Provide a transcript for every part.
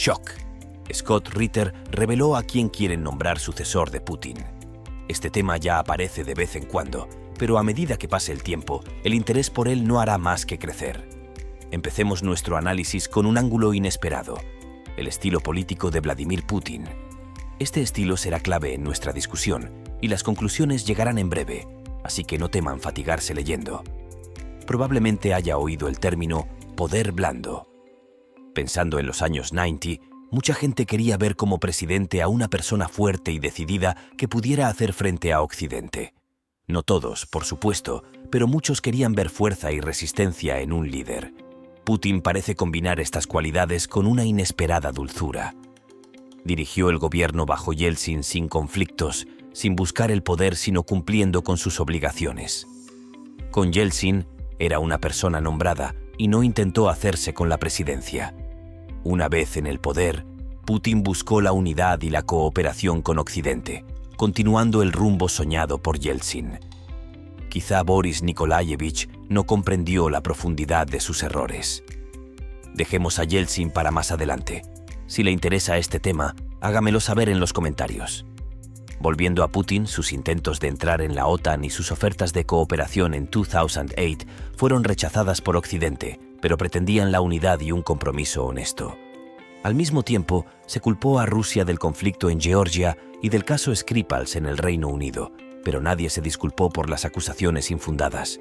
Shock. Scott Ritter reveló a quién quieren nombrar sucesor de Putin. Este tema ya aparece de vez en cuando, pero a medida que pase el tiempo, el interés por él no hará más que crecer. Empecemos nuestro análisis con un ángulo inesperado: el estilo político de Vladimir Putin. Este estilo será clave en nuestra discusión y las conclusiones llegarán en breve, así que no teman fatigarse leyendo. Probablemente haya oído el término poder blando. Pensando en los años 90, mucha gente quería ver como presidente a una persona fuerte y decidida que pudiera hacer frente a Occidente. No todos, por supuesto, pero muchos querían ver fuerza y resistencia en un líder. Putin parece combinar estas cualidades con una inesperada dulzura. Dirigió el gobierno bajo Yeltsin sin conflictos, sin buscar el poder sino cumpliendo con sus obligaciones. Con Yeltsin era una persona nombrada y no intentó hacerse con la presidencia. Una vez en el poder, Putin buscó la unidad y la cooperación con Occidente, continuando el rumbo soñado por Yeltsin. Quizá Boris Nikolaevich no comprendió la profundidad de sus errores. Dejemos a Yeltsin para más adelante. Si le interesa este tema, hágamelo saber en los comentarios. Volviendo a Putin, sus intentos de entrar en la OTAN y sus ofertas de cooperación en 2008 fueron rechazadas por Occidente, pero pretendían la unidad y un compromiso honesto. Al mismo tiempo, se culpó a Rusia del conflicto en Georgia y del caso Skripal en el Reino Unido, pero nadie se disculpó por las acusaciones infundadas.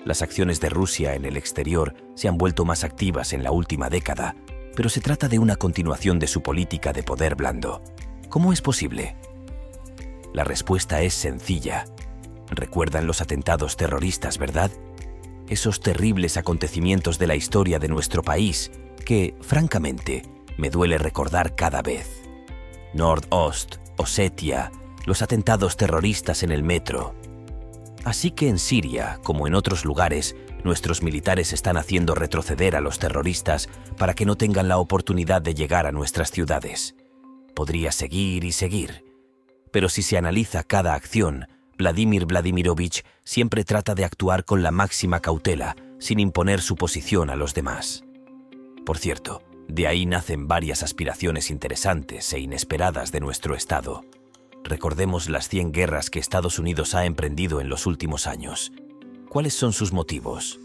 Las acciones de Rusia en el exterior se han vuelto más activas en la última década, pero se trata de una continuación de su política de poder blando. ¿Cómo es posible? La respuesta es sencilla. Recuerdan los atentados terroristas, ¿verdad? Esos terribles acontecimientos de la historia de nuestro país que, francamente, me duele recordar cada vez. Nordost, Osetia, los atentados terroristas en el metro. Así que en Siria, como en otros lugares, nuestros militares están haciendo retroceder a los terroristas para que no tengan la oportunidad de llegar a nuestras ciudades. Podría seguir y seguir. Pero si se analiza cada acción, Vladimir Vladimirovich siempre trata de actuar con la máxima cautela, sin imponer su posición a los demás. Por cierto, de ahí nacen varias aspiraciones interesantes e inesperadas de nuestro Estado. Recordemos las 100 guerras que Estados Unidos ha emprendido en los últimos años. ¿Cuáles son sus motivos?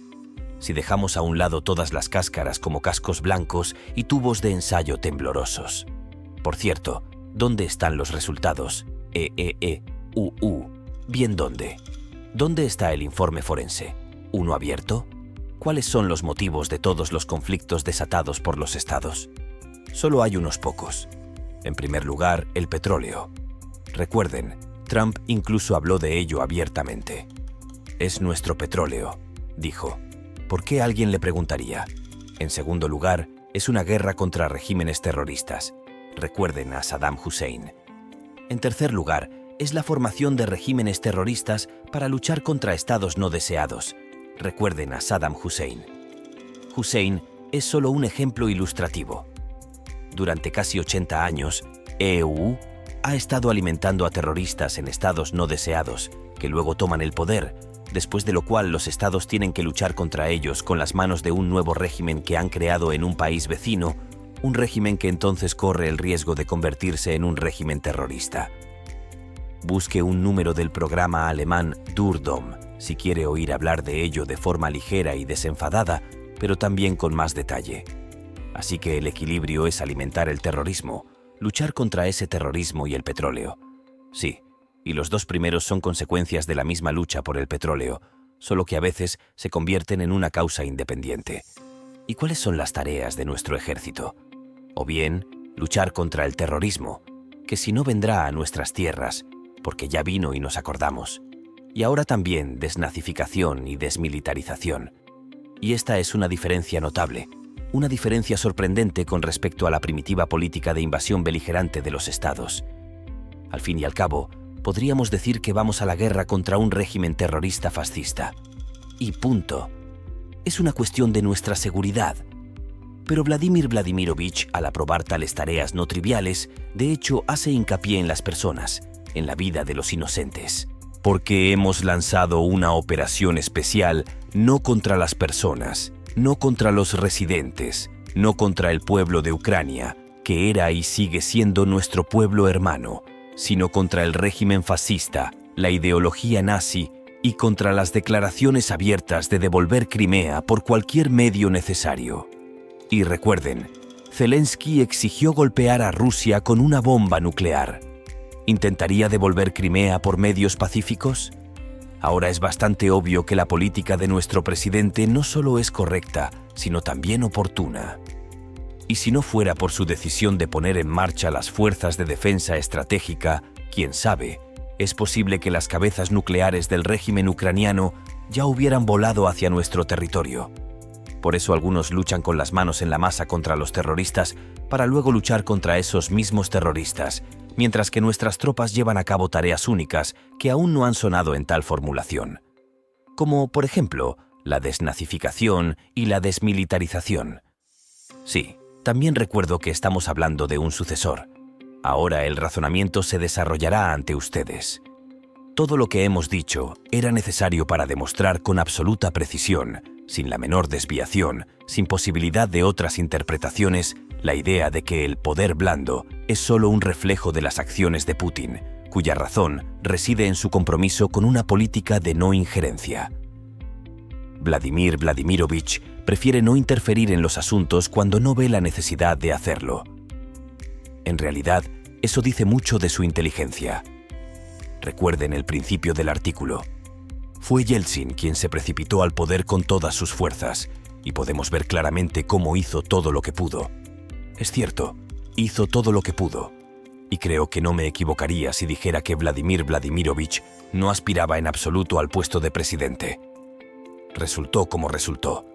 Si dejamos a un lado todas las cáscaras como cascos blancos y tubos de ensayo temblorosos. Por cierto, ¿dónde están los resultados? Bien, ¿dónde? ¿Dónde está el informe forense? ¿Uno abierto? ¿Cuáles son los motivos de todos los conflictos desatados por los estados? Solo hay unos pocos. En primer lugar, el petróleo. Recuerden, Trump incluso habló de ello abiertamente. Es nuestro petróleo, dijo. ¿Por qué alguien le preguntaría? En segundo lugar, es una guerra contra regímenes terroristas. Recuerden a Saddam Hussein. En tercer lugar, es la formación de regímenes terroristas para luchar contra estados no deseados. Recuerden a Saddam Hussein. Hussein es solo un ejemplo ilustrativo. Durante casi 80 años, EU ha estado alimentando a terroristas en estados no deseados, que luego toman el poder, después de lo cual los estados tienen que luchar contra ellos con las manos de un nuevo régimen que han creado en un país vecino, un régimen que entonces corre el riesgo de convertirse en un régimen terrorista. Busque un número del programa alemán Durdom si quiere oír hablar de ello de forma ligera y desenfadada, pero también con más detalle. Así que el equilibrio es alimentar el terrorismo, luchar contra ese terrorismo y el petróleo. Sí, y los dos primeros son consecuencias de la misma lucha por el petróleo, solo que a veces se convierten en una causa independiente. ¿Y cuáles son las tareas de nuestro ejército? O bien, luchar contra el terrorismo, que si no vendrá a nuestras tierras, porque ya vino y nos acordamos. Y ahora también desnazificación y desmilitarización. Y esta es una diferencia notable, una diferencia sorprendente con respecto a la primitiva política de invasión beligerante de los estados. Al fin y al cabo, podríamos decir que vamos a la guerra contra un régimen terrorista fascista. Y punto. Es una cuestión de nuestra seguridad. Pero Vladimir Vladimirovich, al aprobar tales tareas no triviales, de hecho hace hincapié en las personas, en la vida de los inocentes. Porque hemos lanzado una operación especial no contra las personas, no contra los residentes, no contra el pueblo de Ucrania, que era y sigue siendo nuestro pueblo hermano, sino contra el régimen fascista, la ideología nazi y contra las declaraciones abiertas de devolver Crimea por cualquier medio necesario. Y recuerden, Zelensky exigió golpear a Rusia con una bomba nuclear. ¿Intentaría devolver Crimea por medios pacíficos? Ahora es bastante obvio que la política de nuestro presidente no solo es correcta, sino también oportuna. Y si no fuera por su decisión de poner en marcha las fuerzas de defensa estratégica, quién sabe, es posible que las cabezas nucleares del régimen ucraniano ya hubieran volado hacia nuestro territorio. Por eso algunos luchan con las manos en la masa contra los terroristas para luego luchar contra esos mismos terroristas, mientras que nuestras tropas llevan a cabo tareas únicas que aún no han sonado en tal formulación. Como, por ejemplo, la desnazificación y la desmilitarización. Sí, también recuerdo que estamos hablando de un sucesor. Ahora el razonamiento se desarrollará ante ustedes. Todo lo que hemos dicho era necesario para demostrar con absoluta precisión, sin la menor desviación, sin posibilidad de otras interpretaciones, la idea de que el poder blando es solo un reflejo de las acciones de Putin, cuya razón reside en su compromiso con una política de no injerencia. Vladimir Vladimirovich prefiere no interferir en los asuntos cuando no ve la necesidad de hacerlo. En realidad, eso dice mucho de su inteligencia. Recuerden el principio del artículo. Fue Yeltsin quien se precipitó al poder con todas sus fuerzas, y podemos ver claramente cómo hizo todo lo que pudo. Es cierto, hizo todo lo que pudo, y creo que no me equivocaría si dijera que Vladimir Vladimirovich no aspiraba en absoluto al puesto de presidente. Resultó como resultó.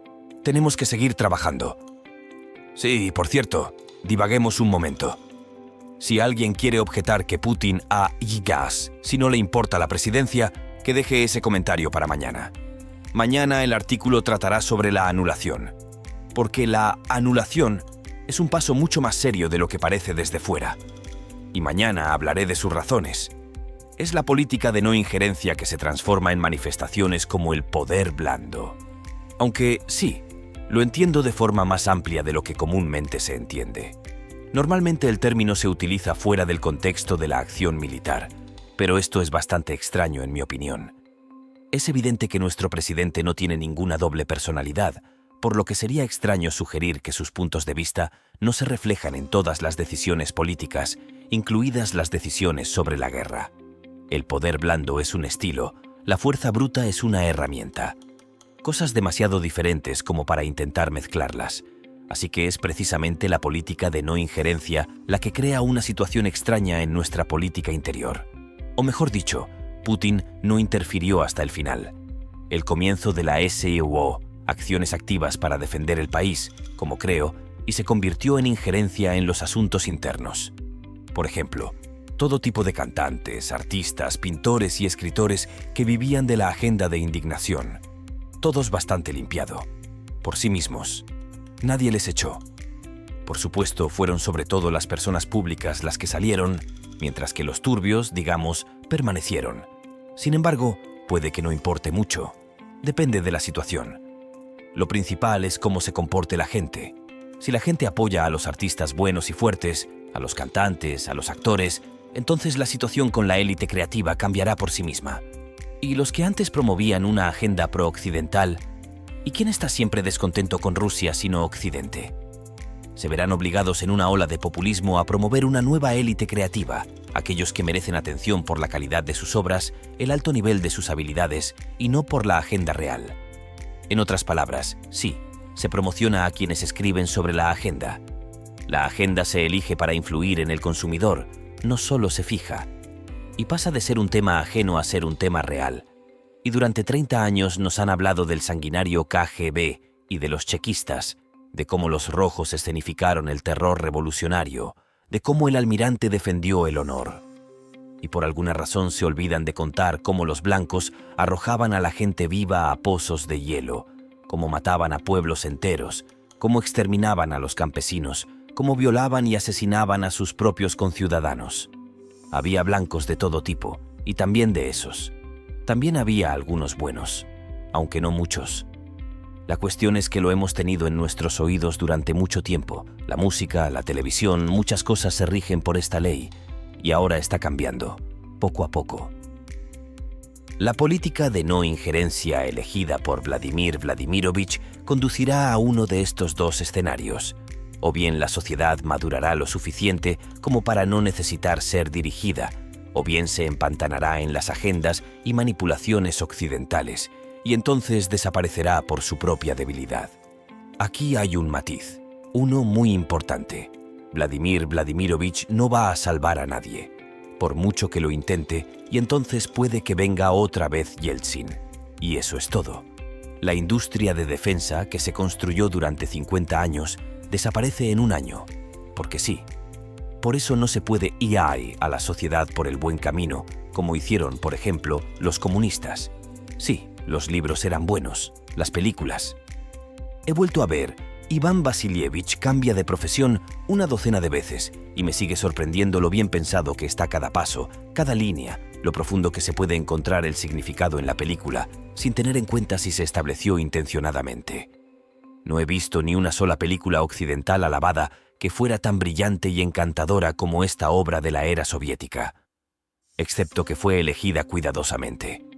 Tenemos que seguir trabajando. Sí, por cierto, divaguemos un momento. Si alguien quiere objetar que Putin ha gas, si no le importa la presidencia, que deje ese comentario para mañana. Mañana el artículo tratará sobre la anulación, porque la anulación es un paso mucho más serio de lo que parece desde fuera. Y mañana hablaré de sus razones. Es la política de no injerencia que se transforma en manifestaciones como el poder blando. Aunque sí, lo entiendo de forma más amplia de lo que comúnmente se entiende. Normalmente el término se utiliza fuera del contexto de la acción militar, pero esto es bastante extraño en mi opinión. Es evidente que nuestro presidente no tiene ninguna doble personalidad, por lo que sería extraño sugerir que sus puntos de vista no se reflejan en todas las decisiones políticas, incluidas las decisiones sobre la guerra. El poder blando es un estilo, la fuerza bruta es una herramienta. Cosas demasiado diferentes como para intentar mezclarlas. Así que es precisamente la política de no injerencia la que crea una situación extraña en nuestra política interior. O mejor dicho, Putin no interfirió hasta el final. El comienzo de la SUO, acciones activas para defender el país, como creo, y se convirtió en injerencia en los asuntos internos. Por ejemplo, todo tipo de cantantes, artistas, pintores y escritores que vivían de la agenda de indignación. Todos bastante limpiado. Por sí mismos. Nadie les echó. Por supuesto, fueron sobre todo las personas públicas las que salieron, mientras que los turbios, digamos, permanecieron. Sin embargo, puede que no importe mucho. Depende de la situación. Lo principal es cómo se comporte la gente. Si la gente apoya a los artistas buenos y fuertes, a los cantantes, a los actores, entonces la situación con la élite creativa cambiará por sí misma. Y los que antes promovían una agenda pro-occidental, ¿y quién está siempre descontento con Rusia sino Occidente? Se verán obligados en una ola de populismo a promover una nueva élite creativa, aquellos que merecen atención por la calidad de sus obras, el alto nivel de sus habilidades y no por la agenda real. En otras palabras, sí, se promociona a quienes escriben sobre la agenda. La agenda se elige para influir en el consumidor, no solo se fija. Y pasa de ser un tema ajeno a ser un tema real. Y durante 30 años nos han hablado del sanguinario KGB y de los chequistas, de cómo los rojos escenificaron el terror revolucionario, de cómo el almirante defendió el honor. Y por alguna razón se olvidan de contar cómo los blancos arrojaban a la gente viva a pozos de hielo, cómo mataban a pueblos enteros, cómo exterminaban a los campesinos, cómo violaban y asesinaban a sus propios conciudadanos. Había blancos de todo tipo, y también de esos. También había algunos buenos, aunque no muchos. La cuestión es que lo hemos tenido en nuestros oídos durante mucho tiempo. La música, la televisión, muchas cosas se rigen por esta ley. Y ahora está cambiando, poco a poco. La política de no injerencia elegida por Vladimir Vladimirovich conducirá a uno de estos dos escenarios. O bien la sociedad madurará lo suficiente como para no necesitar ser dirigida, o bien se empantanará en las agendas y manipulaciones occidentales, y entonces desaparecerá por su propia debilidad. Aquí hay un matiz, uno muy importante. Vladimir Vladimirovich no va a salvar a nadie, por mucho que lo intente, y entonces puede que venga otra vez Yeltsin. Y eso es todo. La industria de defensa que se construyó durante 50 años desaparece en un año, porque sí. Por eso no se puede ir a la sociedad por el buen camino, como hicieron, por ejemplo, los comunistas. Sí, los libros eran buenos, las películas. He vuelto a ver, Iván Vasilievich cambia de profesión una docena de veces y me sigue sorprendiendo lo bien pensado que está cada paso, cada línea, lo profundo que se puede encontrar el significado en la película, sin tener en cuenta si se estableció intencionadamente. No he visto ni una sola película occidental alabada que fuera tan brillante y encantadora como esta obra de la era soviética, excepto que fue elegida cuidadosamente.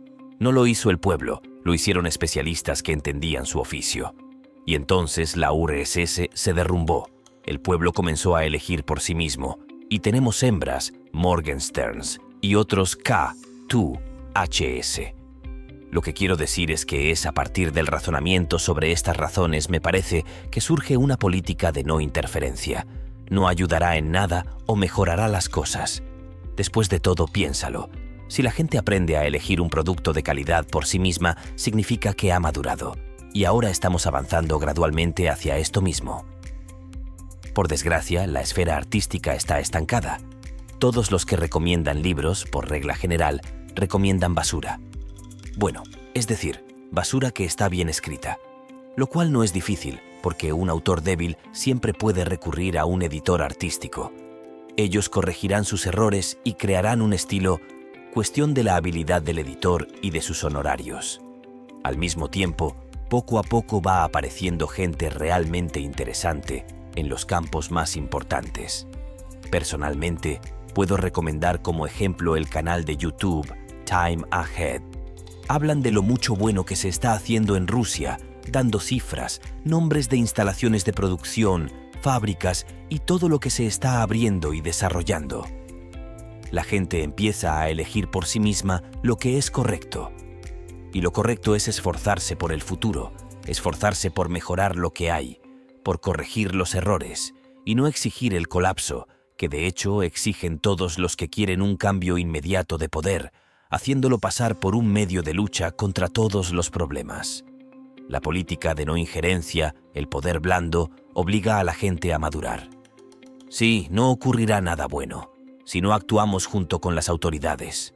No lo hizo el pueblo, lo hicieron especialistas que entendían su oficio. Y entonces la URSS se derrumbó, el pueblo comenzó a elegir por sí mismo, y tenemos hembras, Morgensterns, y otros K2HS. Lo que quiero decir es que es a partir del razonamiento sobre estas razones me parece que surge una política de no interferencia. No ayudará en nada o mejorará las cosas. Después de todo, piénsalo. Si la gente aprende a elegir un producto de calidad por sí misma, significa que ha madurado. Y ahora estamos avanzando gradualmente hacia esto mismo. Por desgracia, la esfera artística está estancada. Todos los que recomiendan libros, por regla general, recomiendan basura. Bueno, es decir, basura que está bien escrita. Lo cual no es difícil, porque un autor débil siempre puede recurrir a un editor artístico. Ellos corregirán sus errores y crearán un estilo, cuestión de la habilidad del editor y de sus honorarios. Al mismo tiempo, poco a poco va apareciendo gente realmente interesante en los campos más importantes. Personalmente, puedo recomendar como ejemplo el canal de YouTube Time Ahead. Hablan de lo mucho bueno que se está haciendo en Rusia, dando cifras, nombres de instalaciones de producción, fábricas y todo lo que se está abriendo y desarrollando. La gente empieza a elegir por sí misma lo que es correcto. Y lo correcto es esforzarse por el futuro, esforzarse por mejorar lo que hay, por corregir los errores y no exigir el colapso, que de hecho exigen todos los que quieren un cambio inmediato de poder, haciéndolo pasar por un medio de lucha contra todos los problemas. La política de no injerencia, el poder blando, obliga a la gente a madurar. Sí, no ocurrirá nada bueno si no actuamos junto con las autoridades.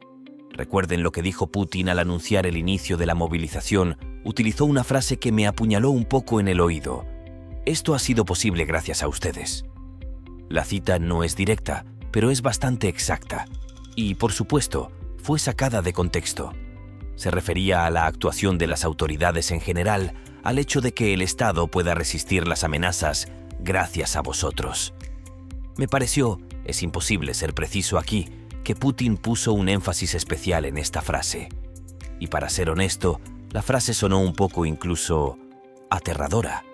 Recuerden lo que dijo Putin al anunciar el inicio de la movilización. Utilizó una frase que me apuñaló un poco en el oído. Esto ha sido posible gracias a ustedes. La cita no es directa, pero es bastante exacta. Y, por supuesto, fue sacada de contexto. Se refería a la actuación de las autoridades en general, al hecho de que el Estado pueda resistir las amenazas gracias a vosotros. Me pareció, es imposible ser preciso aquí, que Putin puso un énfasis especial en esta frase. Y para ser honesto, la frase sonó un poco incluso aterradora.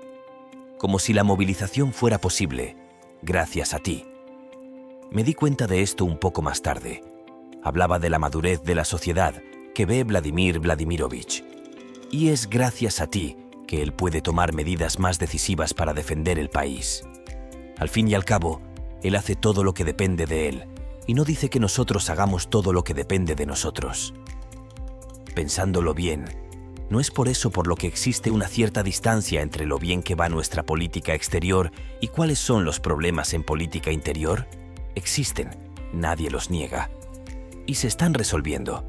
Como si la movilización fuera posible, gracias a ti. Me di cuenta de esto un poco más tarde. Hablaba de la madurez de la sociedad que ve Vladimir Vladimirovich. Y es gracias a ti que él puede tomar medidas más decisivas para defender el país. Al fin y al cabo, él hace todo lo que depende de él, y no dice que nosotros hagamos todo lo que depende de nosotros. Pensándolo bien, ¿no es por eso por lo que existe una cierta distancia entre lo bien que va nuestra política exterior y cuáles son los problemas en política interior? Existen, nadie los niega. Y se están resolviendo.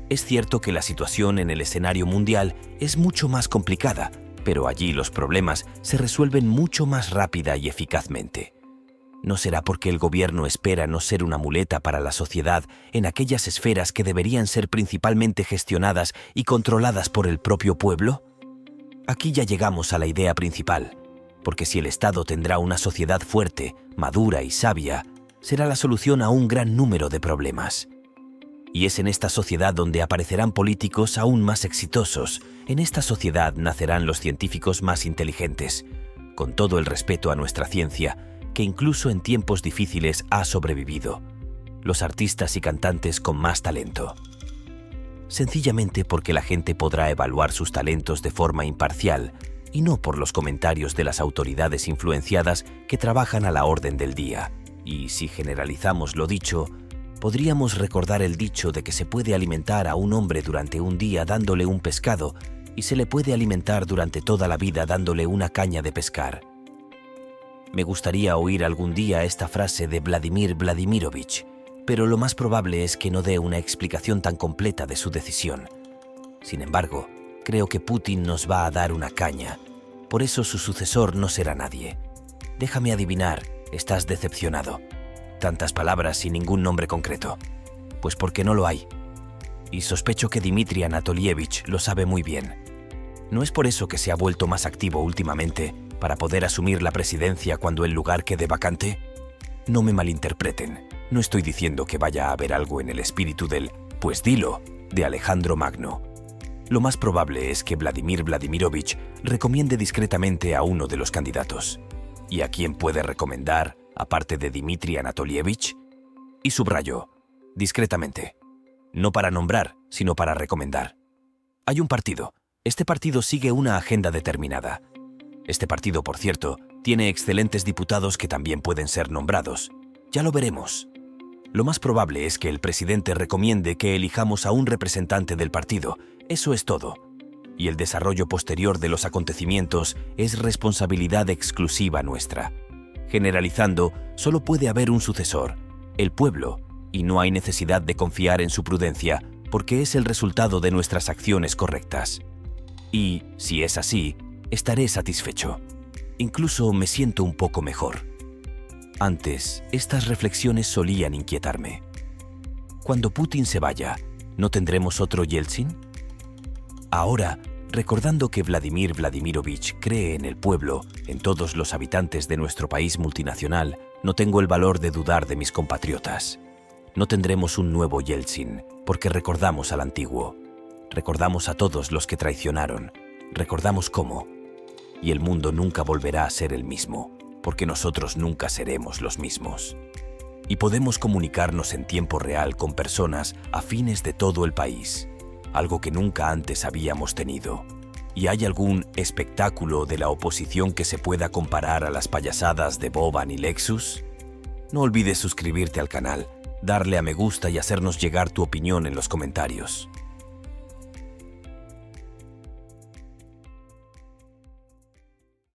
Es cierto que la situación en el escenario mundial es mucho más complicada, pero allí los problemas se resuelven mucho más rápida y eficazmente. ¿No será porque el gobierno espera no ser una muleta para la sociedad en aquellas esferas que deberían ser principalmente gestionadas y controladas por el propio pueblo? Aquí ya llegamos a la idea principal, porque si el Estado tendrá una sociedad fuerte, madura y sabia, será la solución a un gran número de problemas. Y es en esta sociedad donde aparecerán políticos aún más exitosos. En esta sociedad nacerán los científicos más inteligentes, con todo el respeto a nuestra ciencia, que incluso en tiempos difíciles ha sobrevivido. Los artistas y cantantes con más talento. Sencillamente porque la gente podrá evaluar sus talentos de forma imparcial y no por los comentarios de las autoridades influenciadas que trabajan a la orden del día. Y si generalizamos lo dicho, podríamos recordar el dicho de que se puede alimentar a un hombre durante un día dándole un pescado y se le puede alimentar durante toda la vida dándole una caña de pescar. Me gustaría oír algún día esta frase de Vladimir Vladimirovich, pero lo más probable es que no dé una explicación tan completa de su decisión. Sin embargo, creo que Putin nos va a dar una caña. Por eso su sucesor no será nadie. Déjame adivinar, estás decepcionado. Tantas palabras sin ningún nombre concreto. Pues porque no lo hay. Y sospecho que Dmitry Anatolievich lo sabe muy bien. ¿No es por eso que se ha vuelto más activo últimamente para poder asumir la presidencia cuando el lugar quede vacante? No me malinterpreten. No estoy diciendo que vaya a haber algo en el espíritu del «pues dilo» de Alejandro Magno. Lo más probable es que Vladimir Vladimirovich recomiende discretamente a uno de los candidatos. ¿Y a quién puede recomendar, aparte de Dmitry Anatolievich? Y subrayo, discretamente. No para nombrar, sino para recomendar. Hay un partido. Este partido sigue una agenda determinada. Este partido, por cierto, tiene excelentes diputados que también pueden ser nombrados. Ya lo veremos. Lo más probable es que el presidente recomiende que elijamos a un representante del partido. Eso es todo. Y el desarrollo posterior de los acontecimientos es responsabilidad exclusiva nuestra. Generalizando, solo puede haber un sucesor, el pueblo, y no hay necesidad de confiar en su prudencia porque es el resultado de nuestras acciones correctas. Y, si es así, estaré satisfecho. Incluso me siento un poco mejor. Antes, estas reflexiones solían inquietarme. Cuando Putin se vaya, ¿no tendremos otro Yeltsin? Ahora, recordando que Vladimir Vladimirovich cree en el pueblo, en todos los habitantes de nuestro país multinacional, no tengo el valor de dudar de mis compatriotas. No tendremos un nuevo Yeltsin, porque recordamos al antiguo. Recordamos a todos los que traicionaron. Recordamos cómo. Y el mundo nunca volverá a ser el mismo, porque nosotros nunca seremos los mismos. Y podemos comunicarnos en tiempo real con personas afines de todo el país, algo que nunca antes habíamos tenido. ¿Y hay algún espectáculo de la oposición que se pueda comparar a las payasadas de Boban y Lexus? No olvides suscribirte al canal, darle a me gusta y hacernos llegar tu opinión en los comentarios.